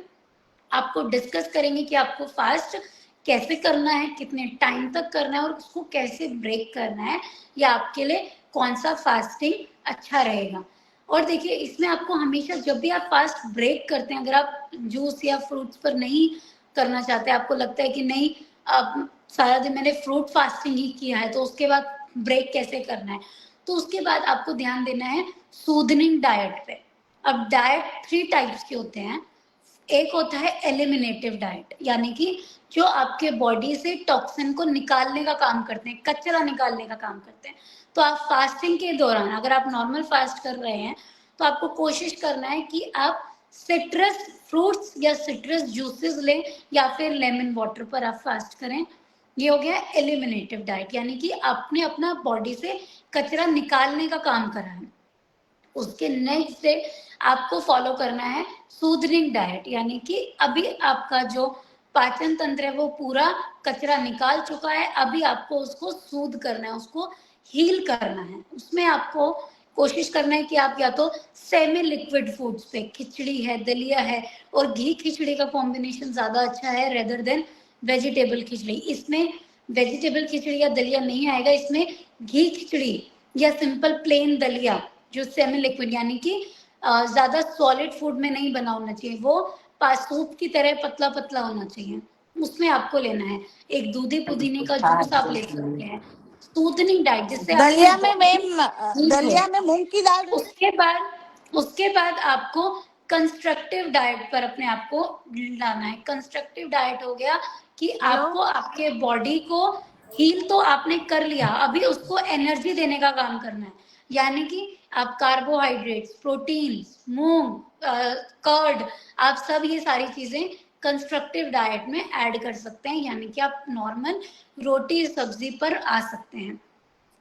आपको डिस्कस करेंगे कि आपको फास्ट कैसे करना है, कितने टाइम तक करना है और उसको कैसे ब्रेक करना है, या आपके लिए कौन सा फास्टिंग अच्छा रहेगा। और देखिए, इसमें आपको हमेशा जब भी आप फास्ट ब्रेक करते हैं, अगर आप जूस या फ्रूट्स पर नहीं करना चाहते, आपको लगता है कि नहीं अब सारा दिन मैंने फ्रूट फास्टिंग ही किया है तो उसके बाद ब्रेक कैसे करना है, तो उसके बाद आपको ध्यान देना है सूदनिंग डाइट पे। अब डाइट 3 टाइप्स के होते हैं। एक होता है एलिमिनेटिव डाइट, यानी कि जो आपके बॉडी से टॉक्सिन को निकालने का काम करते हैं, कचरा निकालने का काम करते हैं। तो आप फास्टिंग के दौरान, अगर आप नॉर्मल फास्ट कर रहे हैं, तो आपको कोशिश करना है कि आप सिट्रस फ्रूट्स या सिट्रस जूसेस लें या फिर लेमन वाटर पर आप फास्ट करें। ये हो गया एलिमिनेटिव डाइट, यानी कि आपने अपना बॉडी से कचरा निकालने का काम करा है। उसके नेक्स्ट डे आपको फॉलो करना है सूदनिंग डाइट, यानी कि अभी आपका जो पाचन तंत्र है वो पूरा कचरा निकाल चुका है, अभी आपको उसको सूद करना है, उसको हील करना है। उसमें आपको कोशिश करना है कि आप या तो सेमी लिक्विड फूड्स पे, खिचड़ी है, दलिया है, और घी खिचड़ी का कॉम्बिनेशन ज्यादा अच्छा है रेदर देन वेजिटेबल खिचड़ी। इसमें वेजिटेबल खिचड़ी या दलिया नहीं आएगा, इसमें घी खिचड़ी या सिंपल प्लेन दलिया जो सेमी लिक्विड, यानी कि ज्यादा सॉलिड फूड में नहीं बना होना चाहिए, वो सूप की तरह पतला पतला होना चाहिए, उसमें आपको लेना है। एक दूधी पुदीने का जूस आप ले सकते हैं, सूदनिंग डाइट, जिससे दलिया में मैम, दलिया में मूंग की दाल। उसके बाद आपको कंस्ट्रक्टिव डाइट पर अपने आप को लाना है। कंस्ट्रक्टिव डाइट हो गया कि आपको आपके बॉडी को हील तो आपने कर लिया, अभी उसको एनर्जी देने का काम करना है। यानी कि आप कार्बोहाइड्रेट्स, प्रोटीन, मूंग, कर्ड, आप सब ये सारी चीजें कंस्ट्रक्टिव डाइट में ऐड कर सकते हैं, यानी कि आप नॉर्मल रोटी सब्जी पर आ सकते हैं।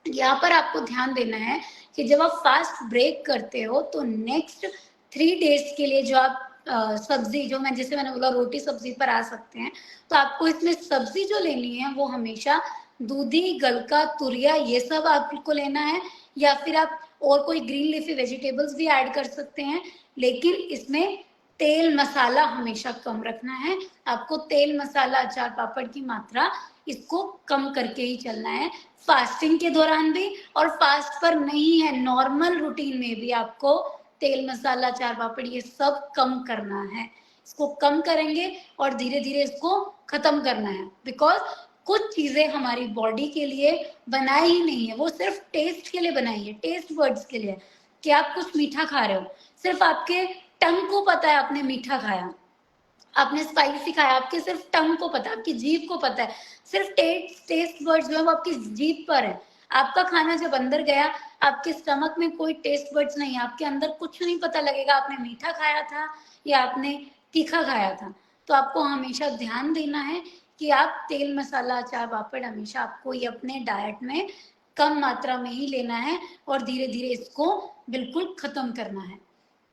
यहाँ पर आपको ध्यान देना है कि जब आप फास्ट ब्रेक करते हो तो नेक्स्ट 3 डेज के लिए जो आप सब्जी, जो मैंने बोला रोटी सब्जी पर आ सकते हैं, तो आपको इसमें सब्जी जो लेनी है वो हमेशा दूधी, गलका, तुरिया, ये सब आपको लेना है, या फिर आप और कोई ग्रीन लीफी वेजिटेबल्स भी ऐड कर सकते हैं। लेकिन इसमें तेल मसाला हमेशा कम रखना है। आपको तेल मसाला, अचार पापड़ की मात्रा इसको कम करके ही चलना है, फास्टिंग के दौरान भी और फास्ट पर नहीं है, नॉर्मल रूटीन में भी आपको तेल मसाला, अचार पापड़ ये सब कम करना है। इसको कम करेंगे और धीरे धीरे इसको खत्म करना है, बिकॉज कुछ चीजें हमारी बॉडी के लिए बनाई ही नहीं है, वो सिर्फ टेस्ट के लिए बनाई है, टेस्ट बर्ड्स के लिए, कि आप कुछ मीठा खा रहे हो, सिर्फ आपके टंग को पता है आपने मीठा खाया, आपने स्पाइसी खाया, आपके सिर्फ टंग को पता है, आपकी जीभ को पता है, सिर्फ टेस्ट बर्ड्स जो है वो आपकी जीभ पर है। आपका खाना जब अंदर गया, आपके स्टमक में कोई टेस्ट बर्ड्स नहीं है, आपके अंदर कुछ नहीं पता लगेगा आपने मीठा खाया था या आपने तीखा खाया था। तो आपको हमेशा ध्यान देना है कि आप तेल मसाला, अचार पापड़ हमेशा आपको ये अपने डाइट में कम मात्रा में ही लेना है और धीरे धीरे इसको बिल्कुल खत्म करना है।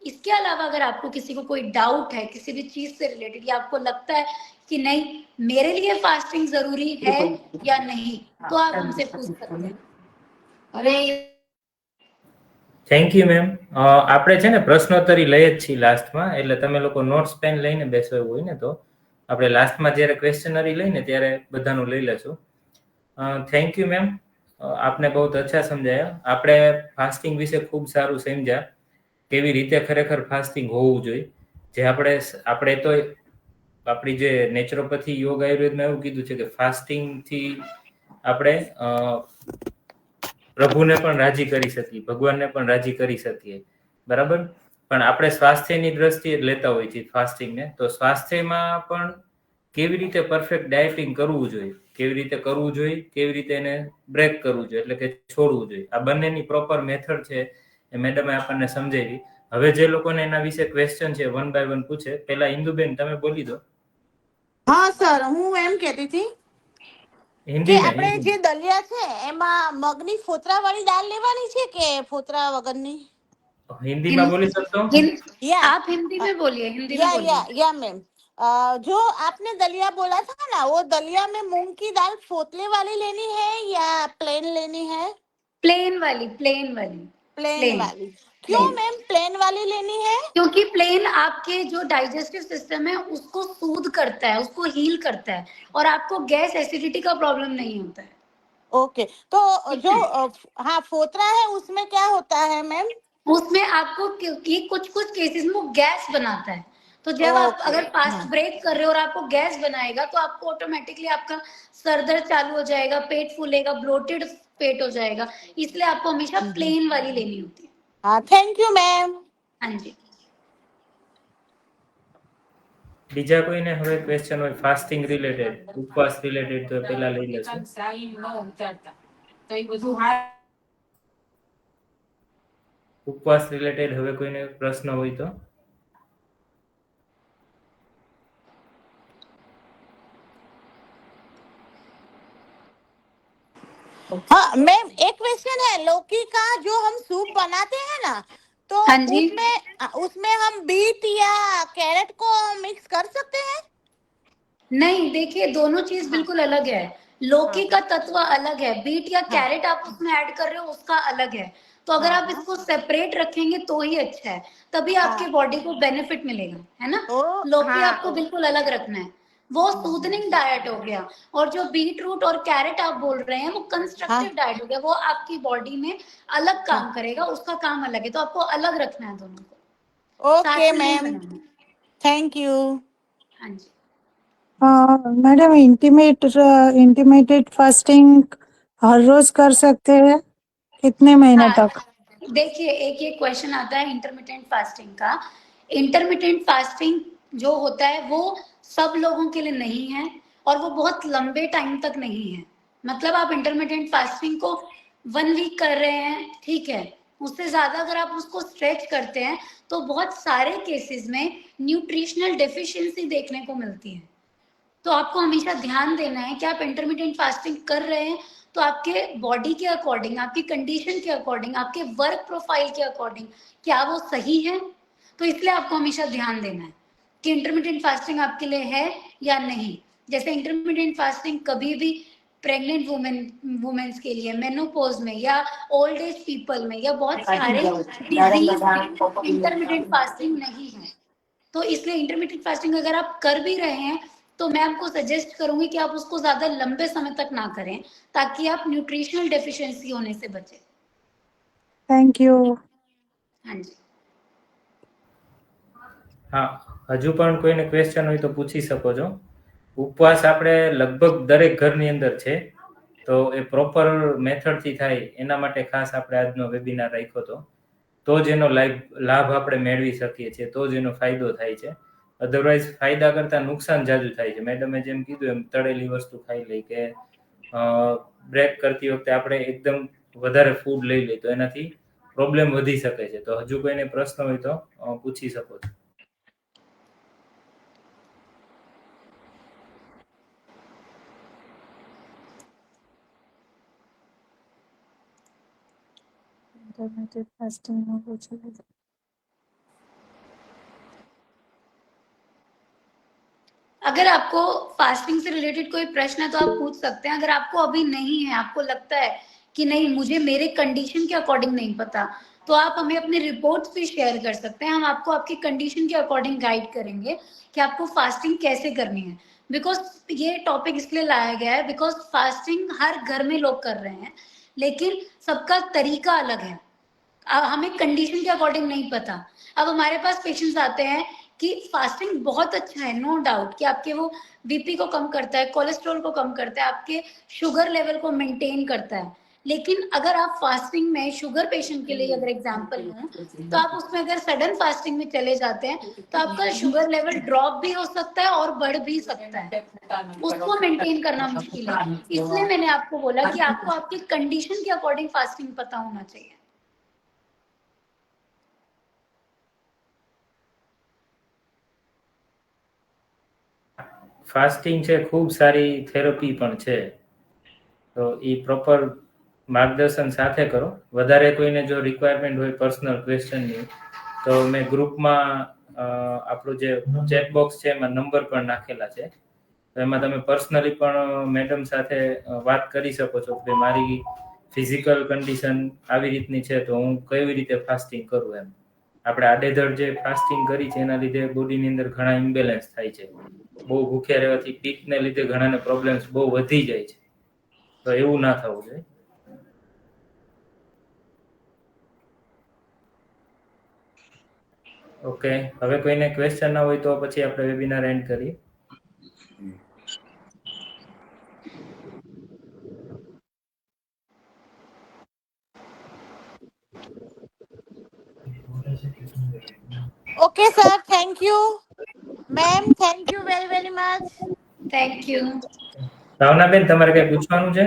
इसके अलावा अगर आपको किसी को कोई डाउट है किसी भी चीज से रिलेटेड, या आपको लगता है कि नहीं मेरे लिए फास्टिंग जरूरी है या नहीं, तो आप हमसे पूछ सकते हैं। अरे થેન્ક યુ મેમ। આપણે છે ને પ્રશ્નોત્તરી લઈએ જ છીએ લાસ્ટમાં, એટલે તમે લોકો નોટ્સ પેન લઈને બેસો એવું હોય ને તો આપણે લાસ્ટમાં જ્યારે ક્વેશ્ચનરી લઈને ત્યારે બધાનું લઈ લેશું। થેન્ક યુ મેમ, આપને બહુ અચ્છા સમજાયા। આપણે ફાસ્ટિંગ વિશે ખૂબ સારું સમજ્યા, કેવી રીતે ખરેખર ફાસ્ટિંગ હોવું જોઈએ। જે આપણે તો આપણી જે નેચરોપેથી યોગ આયુર્વેદમાં એવું કીધું છે કે ફાસ્ટિંગથી આપણે પ્રભુને પણ રાજી કરી શકીએ, ભગવાનને પણ રાજી કરી શકીએ, બરાબર. પણ આપણે સ્વાસ્થ્યની દ્રષ્ટિએ જ લેતા હોય છીએ ફાસ્ટિંગને. તો સ્વાસ્થ્યમાં પણ કેવી રીતે પરફેક્ટ ડાયટિંગ કરવું જોઈએ, કેવી રીતે કરવું જોઈએ, કેવી રીતે એને બ્રેક કરવું જોઈએ, એટલે કે છોડવું જોઈએ, આ બંનેની પ્રોપર મેથડ છે એ મેડમે આપણને સમજાવી. હવે જે લોકોને એના વિશે ક્વેશ્ચન છે વન બાય વન પૂછે. પેલા ઇન્દુબેન તમે બોલી દો. હા સર, હું એમ કહેતી હતી કે હિન્દીમાં આપણે જે દલિયા છે એમાં મગની ફોતરા વાળી દાળ લેવાની છે કે ફોતરા વગરની? हिंदीમાં બોલી શકશો? या आप हिंदी में बोलिए, हिंदी में बोलिए। या मैम, जो आपने दलिया बोला था ना, वो दलिया में मूंग की दाल फोतले वाली लेनी है या प्लेन लेनी है? प्लेन वाली, प्लेन वाली। प्लेन प्लेन वाली। क्यों प्लेन मैम प्लेन वाली लेनी है? क्योंकि प्लेन आपके जो डाइजेस्टिव सिस्टम है उसको सूद करता है, उसको हील करता है, और आपको गैस एसिडिटी का प्रॉब्लम नहीं होता है। ओके, तो जो हाँ फोतरा है उसमें क्या होता है मैम? उसमें आपको क्योंकि कुछ कुछ केसेस में वो गैस बनाता है, तो जब आप ओके, अगर फास्ट हाँ। ब्रेक कर रहे हो और आपको गैस बनाएगा तो आपको ऑटोमेटिकली आपका सर दर्द चालू हो जाएगा, पेट फूलेगा, ब्लोटेड पेट हो जाएगा, इसलिए आपको हमेशा प्लेन वाली लेनी होती है। हाँ, थैंक यू मैम। हाँ जी। બીજા કોઈને હવે ક્વેશ્ચન હોય ફાસ્ટિંગ રિલેટેડ, ઉપવાસ રિલેટેડ, તો પેલા લઈ લેશું. ઉપવાસ રિલેટેડ હવે કોઈને પ્રશ્ન હોય તો? हाँ मैम, एक क्वेश्चन है, लौकी का जो हम सूप बनाते हैं ना, तो हाँ जी। उसमें हम बीट या कैरेट को मिक्स कर सकते हैं? नहीं, देखिए दोनों चीज बिल्कुल अलग है। लौकी का तत्व अलग है, बीट या कैरेट आप उसमें ऐड कर रहे हो उसका अलग है। तो अगर आप इसको सेपरेट रखेंगे तो ही अच्छा है, तभी आपके बॉडी को बेनिफिट मिलेगा, है ना। लौकी आपको बिल्कुल अलग रखना है, वो सूदनिंग डाइट हो गया। और जो बीट रूट और कैरेट आप बोल रहे हैं वो कंस्ट्रक्टिव डाइट हो गया, वो आपकी बॉडी में अलग काम करेगा, उसका काम अलग है, तो आपको अलग रखना है दोनों को। Okay ma'am, thank you. हाँ जी। मैडम, इंटीमेटेड फास्टिंग हर रोज कर सकते हैं, कितने महीने तक? देखिए, एक ये क्वेश्चन आता है इंटरमिटेंट फास्टिंग का। इंटरमिटेंट फास्टिंग जो होता है वो सब लोगों के लिए नहीं है, और वो बहुत लंबे टाइम तक नहीं है। मतलब आप इंटरमिटेंट फास्टिंग को 1 वीक कर रहे हैं, ठीक है, उससे ज्यादा अगर आप उसको स्ट्रेच करते हैं तो बहुत सारे केसेस में न्यूट्रिशनल डेफिशिएंसी देखने को मिलती है। तो आपको हमेशा ध्यान देना है कि आप इंटरमिटेंट फास्टिंग कर रहे हैं तो आपके बॉडी के अकॉर्डिंग, आपकी कंडीशन के अकॉर्डिंग, आपके वर्क प्रोफाइल के अकॉर्डिंग क्या वो सही है। तो इसलिए आपको हमेशा ध्यान देना है कि इंटरमिटेंट फास्टिंग आपके लिए है या नहीं। जैसे इंटरमिटेंट फास्टिंग कभी भी प्रेग्नेंट वुमेन्स के लिए, मेनोपॉज में, या ओल्ड एज पीपल में, या बहुत सारे डिजीज में इंटरमिटेंट फास्टिंग नहीं है। तो इसलिए इंटरमिटेंट फास्टिंग अगर आप कर भी रहे हैं तो मैं आपको सजेस्ट करूंगी कि आप उसको ज्यादा लंबे समय तक ना करें, ताकि आप न्यूट्रिशनल डेफिशिएंसी होने से बचें। Thank you. हाँ जी। હા, હજુ પણ કોઈને ક્વેશ્ચન હોય તો પૂછી શકો છો. ઉપવાસ આપણે લગભગ દરેક ઘરની અંદર છે, તો એ પ્રોપર મેથડથી થાય એના માટે ખાસ આપણે આજનો વેબિનાર રાખ્યો હતો. તો જ એનો લાભ આપણે મેળવી શકીએ છીએ, તો જ એનો ફાયદો થાય છે. અધરવાઇઝ ફાયદા કરતા નુકસાન જાજુ થાય છે. મેડમે જેમ કીધું એમ તળેલી વસ્તુ ખાઈ લઈ કે બ્રેક કરતી વખતે આપણે એકદમ વધારે ફૂડ લઈ લઈએ તો એનાથી પ્રોબ્લેમ વધી શકે છે. તો હજુ કોઈને પ્રશ્ન હોય તો પૂછી શકો છો. इंटरमिटेड फास्टिंग में पूछो। अगर आपको फास्टिंग से रिलेटेड कोई प्रश्न है तो आप पूछ सकते हैं। अगर आपको अभी नहीं है, आपको लगता है कि नहीं मुझे मेरे कंडीशन के अकॉर्डिंग नहीं पता, तो आप हमें अपने रिपोर्ट्स भी शेयर कर सकते हैं। हम आपको आपकी कंडीशन के अकॉर्डिंग गाइड करेंगे कि आपको फास्टिंग कैसे करनी है। बिकॉज ये टॉपिक इसलिए लाया गया है बिकॉज फास्टिंग हर घर में लोग कर रहे हैं, लेकिन सबका तरीका अलग है। हमें कंडीशन के अकॉर्डिंग नहीं पता। अब हमारे पास पेशेंट्स आते हैं कि फास्टिंग बहुत अच्छा है, नो डाउट, कि आपके वो बीपी को कम करता है, कोलेस्ट्रॉल को कम करता है, आपके शुगर लेवल को मेंटेन करता है, लेकिन अगर आप फास्टिंग में शुगर पेशेंट के लिए अगर एग्जांपल लूं तो आप उसमें अगर सडन फास्टिंग में चले जाते हैं तो आपका शुगर लेवल ड्रॉप भी हो सकता है और बढ़ भी सकता है, उसको मेंटेन करना मुश्किल है। इसलिए मैंने आपको बोला कि आपको आपकी कंडीशन के अकॉर्डिंग फास्टिंग पता होना चाहिए। ફાસ્ટિંગ છે ખૂબ સારી થેરપી પણ છે, તો એ પ્રોપર માર્ગદર્શન સાથે કરો. વધારે કોઈને જો રિક્વાયરમેન્ટ હોય પર્સનલ ક્વેશ્ચનની તો મેં ગ્રુપમાં આપણું જે ચેટ બોક્સ છે એમાં નંબર પણ નાખેલા છે, તો એમાં તમે પર્સનલી પણ મેડમ સાથે વાત કરી શકો છો કે મારી ફિઝિકલ કન્ડિશન આવી રીતની છે તો હું કેવી રીતે ફાસ્ટિંગ કરું એમ. આપણે આડેધડ જે ફાસ્ટિંગ કરી છે એના લીધે બોડીની અંદર ઘણા ઇમ્બેલેન્સ થાય છે. બહુ ભૂખ્યા રહેવાથી પીકને લીધે ઘણાને પ્રોબ્લેમ્સ બહુ વધી જાય છે, તો એવું ના થવું જોઈએ. ઓકે, હવે કોઈને ક્વેશ્ચન ના હોય તો પછી આપણે વેબિનાર એન્ડ કરીએ. Okay, sir. Thank you. Ma'am, thank you very, very much. Thank you. Bhavnaben, તમારે કઈ પૂછવાનું છે?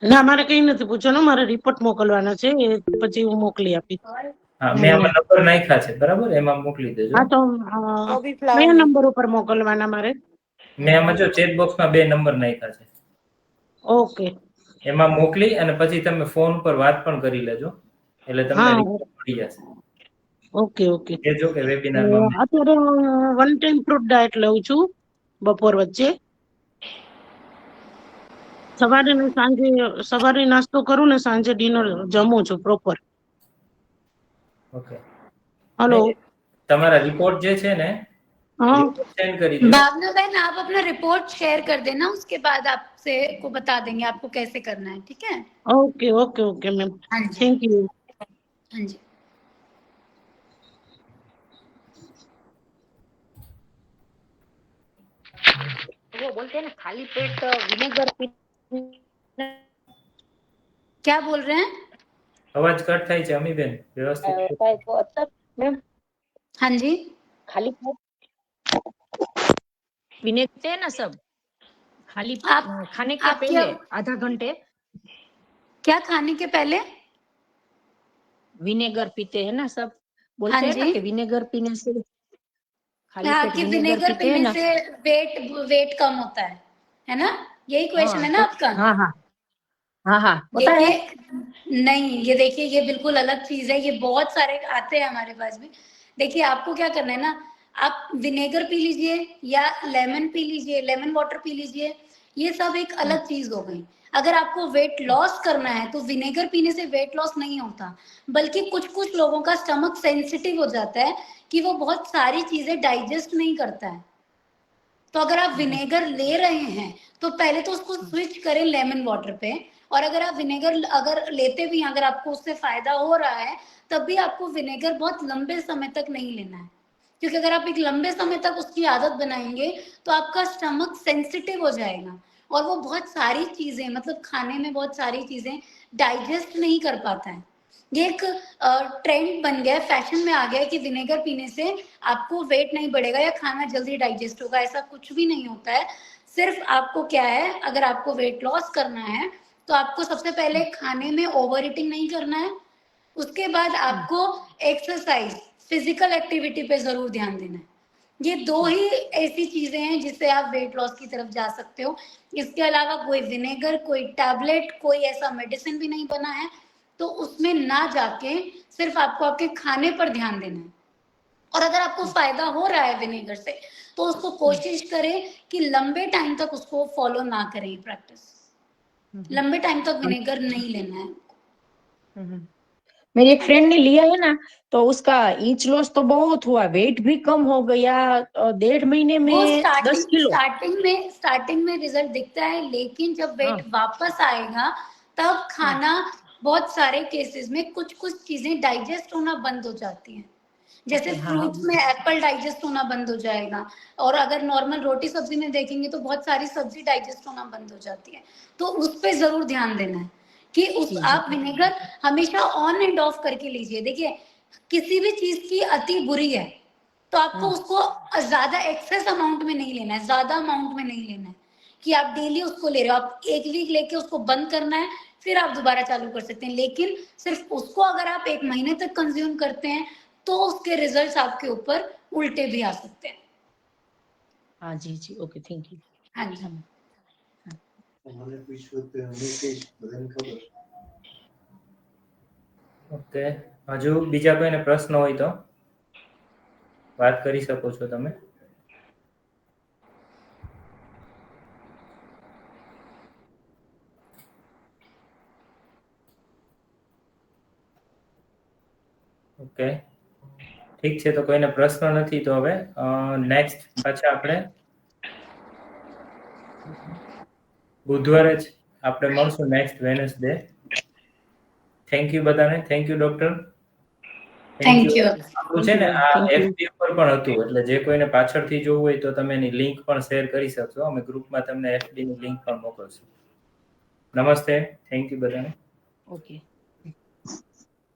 ના, મારે કઈ નથી પૂછવાનું, મારે રિપોર્ટ મોકલવાના છે, એ પછી હું મોકલી આપીશ. હા, મેં આમાં નંબર નાખ્યા છે, બરાબર, એમાં મોકલી દેજો. હા, તો Bobby કયા flower. નંબર ઉપર મોકલવાના મારે? મેં આમાં જો ચેટ બોક્સમાં 2 નંબર નાખ્યા છે, ઓકે, એમાં મોકલી અને પછી તમે ફોન પર વાત પણ કરી લેજો, એટલે તમને હા, રિપોર્ટ મળી જશે. Okay, okay. કહેજો કે વેબિનારમાં અત્યારે વન ટાઈમ ફ્રૂટ ડાયટ લઉં છું બપોર વચ્ચે. સવારે ને સાંજે, સવારે નાસ્તો કરું ને સાંજે ડિનર જમું છું પ્રોપર. ઓકે. हेलो, તમારા રિપોર્ટ જે છે ને हाँ, રિપોર્ટ સેન્ડ કરી દો. भावना बहन आप अपना रिपोर्ट शेयर कर देना, उसके बाद आपसे को बता देंगे आपको कैसे करना है, ठीक है? ओके, ओके, ओके मैम, हाँ जी, थैंक यू. हाँ जी. वो बोलते हैं ना खाली पेट विनेगर क्या बोल रहे हैं? અવાજ કટ થાય છે અમીબેન, વ્યવસ્થિત तो अच्छा मैम, हाँ जी, खाली पेट विनेगर है ना सब, खाली आप खाने के आप पहले क्या आधा घंटे क्या खाने के पहले? विनेगर पीते हैं ना सब, बोलते हाँ हैं ना जी, कि विनेगर पीने से खाली हाँ पेट कि विनेगर विनेगर पीते हैं पीने ना. से वेट कम होता है ना? यही क्वेश्चन हाँ है ना तो आपका? हाँ हाँ हाँ हाँ होता है. देखिए नहीं, ये देखिए ये बिल्कुल अलग चीज है, ये बहुत सारे आते हैं हमारे पास में। देखिए आपको क्या करना है ना, आप विनेगर पी लीजिए या लेमन पी लीजिए, लेमन वाटर पी लीजिए, ये सब एक अलग चीज हो गई। अगर आपको वेट लॉस करना है तो विनेगर पीने से वेट लॉस नहीं होता, बल्कि कुछ कुछ लोगों का स्टमक सेंसिटिव हो जाता है कि वो बहुत सारी चीजें डाइजेस्ट नहीं करता है। तो अगर आप विनेगर ले रहे हैं तो पहले तो उसको स्विच करें लेमन वाटर पे, और अगर आप विनेगर अगर लेते भी हैं, अगर आपको उससे फायदा हो रहा है, तब भी आपको विनेगर बहुत लंबे समय तक नहीं लेना है, क्योंकि अगर आप एक लंबे समय तक उसकी आदत बनाएंगे तो आपका स्टमक सेंसिटिव हो जाएगा और वो बहुत सारी चीजें, मतलब खाने में बहुत सारी चीजें डाइजेस्ट नहीं कर पाता है। ये एक ट्रेंड बन गया है, फैशन में आ गया है कि विनेगर पीने से आपको वेट नहीं बढ़ेगा या खाना जल्दी डाइजेस्ट होगा, ऐसा कुछ भी नहीं होता है। सिर्फ आपको क्या है, अगर आपको वेट लॉस करना है तो आपको सबसे पहले खाने में ओवर ईटिंग नहीं करना है, उसके बाद आपको एक्सरसाइज, फिजिकल एक्टिविटी पे जरूर ध्यान देना है। ये 2 ही ऐसी चीजें हैं जिससे आप वेट लॉस की तरफ जा सकते हो। इसके अलावा कोई विनेगर, कोई टैबलेट, कोई ऐसा मेडिसिन भी नहीं बना है, तो उसमें ना जाके सिर्फ आपको आपके खाने पर ध्यान देना है। और अगर आपको फायदा हो रहा है विनेगर से तो उसको कोशिश करें कि लंबे टाइम तक उसको फॉलो ना करें, प्रैक्टिस लंबे टाइम तक विनेगर नहीं लेना है। मेरी एक फ्रेंड ने लिया है ना, तो उसका इंच लॉस तो बहुत हुआ, वेट भी कम हो गया, 1.5 महीने वो में 10 किलो. स्टार्टिंग में रिजल्ट दिखता है, लेकिन जब वेट हाँ. वापस आएगा तब खाना बहुत सारे केसेस में कुछ कुछ चीजें डाइजेस्ट होना बंद हो जाती हैं। जैसे हाँ, फ्रूट्स में एप्पल डाइजेस्ट होना बंद हो जाएगा, और अगर नॉर्मल रोटी सब्जी में देखेंगे तो बहुत सारी सब्जी डाइजेस्ट होना बंद हो जाती है। तो उस पे जरूर ध्यान देना है कि उस आप विनेगर हमेशा ऑन एंड ऑफ करके लीजिए। देखिए किसी भी चीज की अति बुरी है, तो आपको उसको ज्यादा एक्सेस अमाउंट में नहीं लेना है, ज्यादा अमाउंट में नहीं लेना है कि आप डेली उसको ले रहे हो। आप एक वीक लेके उसको बंद करना है, फिर आप दोबारा चालू कर सकते हैं। लेकिन सिर्फ उसको अगर आप 1 महीने तक कंज्यूम करते हैं तो उसके रिजल्ट्स आपके ऊपर उल्टे भी आ सकते हैं। हाँ जी जी, ओके, थैंक यू। हाँ जी। ઓકે, હજુ બીજા કોઈને પ્રશ્ન હોય તો વાત કરી શકો છો તમે. ઓકે, ઠીક છે. તો કોઈને પ્રશ્ન નથી તો હવે નેક્સ્ટ પાછા આપણે બુધવારે જ આપણે મળશું, નેક્સ્ટ વેનસડે. થેન્ક યુ બધાને. Thank you doctor. Thank you. આપણું છે ને આ FB ઉપર પણ હતું, એટલે જે કોઈને પાછળથી જોવું હોય તો તમે એની લિંક પણ શેર કરી શકશો. અમે ગ્રુપમાં તમને FB ની લિંક પણ મોકલશું. નમસ્તે. થેન્ક યુ બધાને. ઓકે.